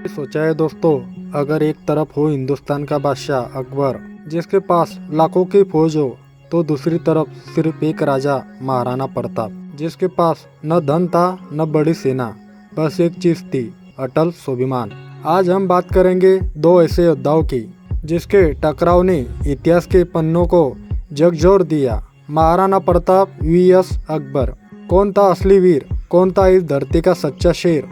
सोचा है दोस्तों, अगर एक तरफ हो हिंदुस्तान का बादशाह अकबर जिसके पास लाखों की फौज हो, तो दूसरी तरफ सिर्फ एक राजा महाराणा प्रताप जिसके पास न धन था न बड़ी सेना, बस एक चीज थी, अटल स्वाभिमान। आज हम बात करेंगे दो ऐसे योद्धाओं की जिसके टकराव ने इतिहास के पन्नों को झकझोर दिया। महाराणा प्रताप वीएस अकबर। कौन था असली वीर, कौन था इस धरती का सच्चा शेर।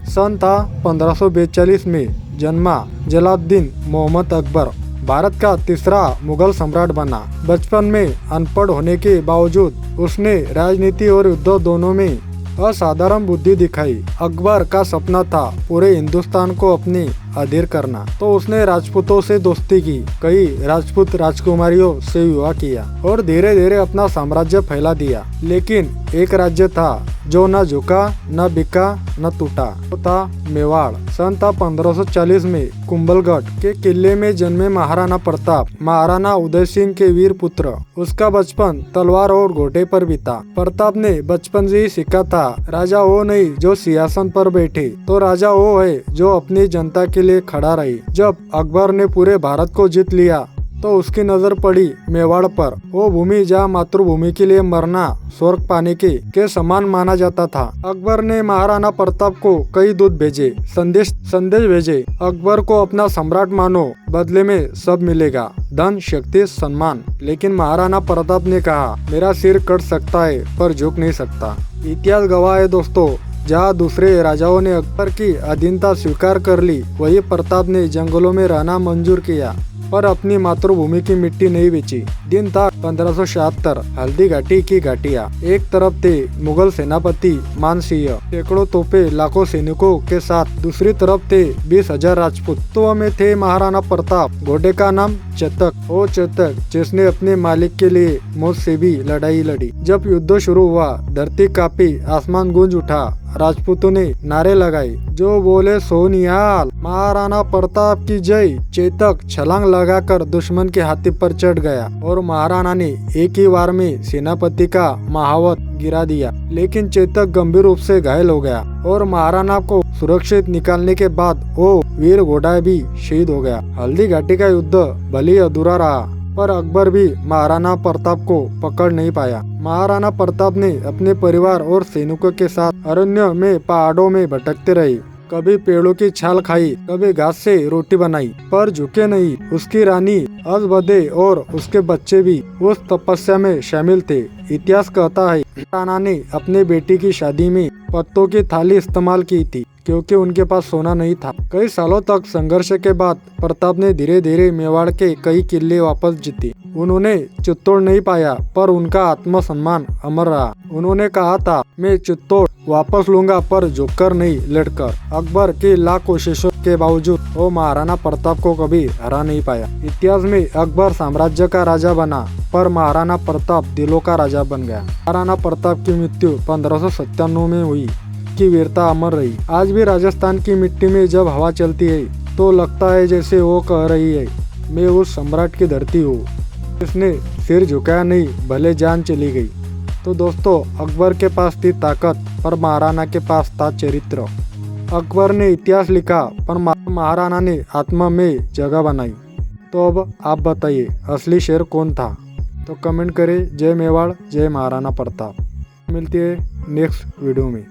सन था 1542 में जन्मा जलालुद्दीन मोहम्मद अकबर भारत का तीसरा मुगल सम्राट बना। बचपन में अनपढ़ होने के बावजूद उसने राजनीति और युद्ध दोनों में असाधारण बुद्धि दिखाई। अकबर का सपना था पूरे हिंदुस्तान को अपने अधीन करना, तो उसने राजपूतों से दोस्ती की, कई राजपूत राजकुमारियों से विवाह किया और धीरे धीरे अपना साम्राज्य फैला दिया। लेकिन एक राज्य था जो न झुका न बिका न टूटा, वो था मेवाड़। सन था 1540 में कुंभलगढ़ के किले में जन्मे महाराणा प्रताप महाराणा उदय सिंह के वीर पुत्र। उसका बचपन तलवार और घोड़े पर बीता। प्रताप ने बचपन से ही सीखा था, राजा वो नहीं जो सिंहासन पर बैठे, तो राजा वो है जो अपनी जनता के लिए खड़ा रहे। जब अकबर ने पूरे भारत को जीत लिया तो उसकी नजर पड़ी मेवाड़ पर, वो भूमि जहाँ मातृभूमि के लिए मरना स्वर्ग पाने के समान माना जाता था। अकबर ने महाराणा प्रताप को कई दूत भेजे, संदेश भेजे, अकबर को अपना सम्राट मानो, बदले में सब मिलेगा, धन, शक्ति, सम्मान। लेकिन महाराणा प्रताप ने कहा, मेरा सिर कट सकता है पर झुक नहीं सकता। इतिहास गवाह है दोस्तों, जहाँ दूसरे राजाओं ने अकबर की अधीनता स्वीकार कर ली, वही प्रताप ने जंगलों में रहना मंजूर किया पर अपनी मातृभूमि की मिट्टी नहीं बेची। दिन था 1576। हल्दी घाटी की घाटियां। एक तरफ थे मुगल सेनापति मान सिंह सैकड़ों तोपे लाखों सैनिकों के साथ, दूसरी तरफ थे 20,000 राजपूत। तो में थे महाराणा प्रताप, घोड़े का नाम चेतक, वो चेतक जिसने अपने मालिक के लिए मौत से भी लड़ाई लड़ी। जब युद्ध शुरू हुआ, धरती कांपी, आसमान गूंज उठा, राजपूतों ने नारे लगाए, जो बोले सोनिहाल, महाराणा प्रताप की जय। चेतक छलांग लगाकर दुश्मन के हाथी पर चढ़ गया और महाराणा ने एक ही वार में सेनापति का महावत गिरा दिया। लेकिन चेतक गंभीर रूप से घायल हो गया और महाराणा को सुरक्षित निकालने के बाद वो वीर घोड़ा भी शहीद हो गया। हल्दी घाटी का युद्ध भले ही अधूरा रहा, पर अकबर भी महाराणा प्रताप को पकड़ नहीं पाया। महाराणा प्रताप ने अपने परिवार और सैनिकों के साथ अरण्य में पहाड़ों में भटकते रहे, कभी पेड़ों की छाल खाई, कभी घास से रोटी बनाई, पर झुके नहीं। उसकी रानी अजबदे और उसके बच्चे भी उस तपस्या में शामिल थे। इतिहास कहता है, राणा ने अपने बेटी की शादी में पत्तों की थाली इस्तेमाल की थी क्योंकि उनके पास सोना नहीं था। कई सालों तक संघर्ष के बाद प्रताप ने धीरे धीरे मेवाड़ के कई किले वापस जीते। उन्होंने चित्तौड़ नहीं पाया, पर उनका आत्मसम्मान अमर रहा। उन्होंने कहा था, मैं चित्तौड़ वापस लूंगा पर झुककर नहीं, लड़कर। अकबर की लाख कोशिशों के बावजूद वो महाराणा प्रताप को कभी हरा नहीं पाया। इतिहास में अकबर साम्राज्य का राजा बना, पर महाराणा प्रताप दिलों का राजा बन गया। महाराणा प्रताप की मृत्यु 1597 में हुई, की वीरता अमर रही। आज भी राजस्थान की मिट्टी में जब हवा चलती है तो लगता है जैसे वो कह रही है, मैं उस सम्राट की धरती हूँ जिसने सिर झुकाया नहीं, भले जान चली गई। तो दोस्तों, अकबर के पास थी ताकत, पर महाराणा के पास था चरित्र। अकबर ने इतिहास लिखा, पर महाराणा ने आत्मा में जगह बनाई। तो अब आप बताइए, असली शेर कौन था? तो कमेंट करें। जय मेवाड़, जय महाराणा प्रताप। मिलती है नेक्स्ट वीडियो में।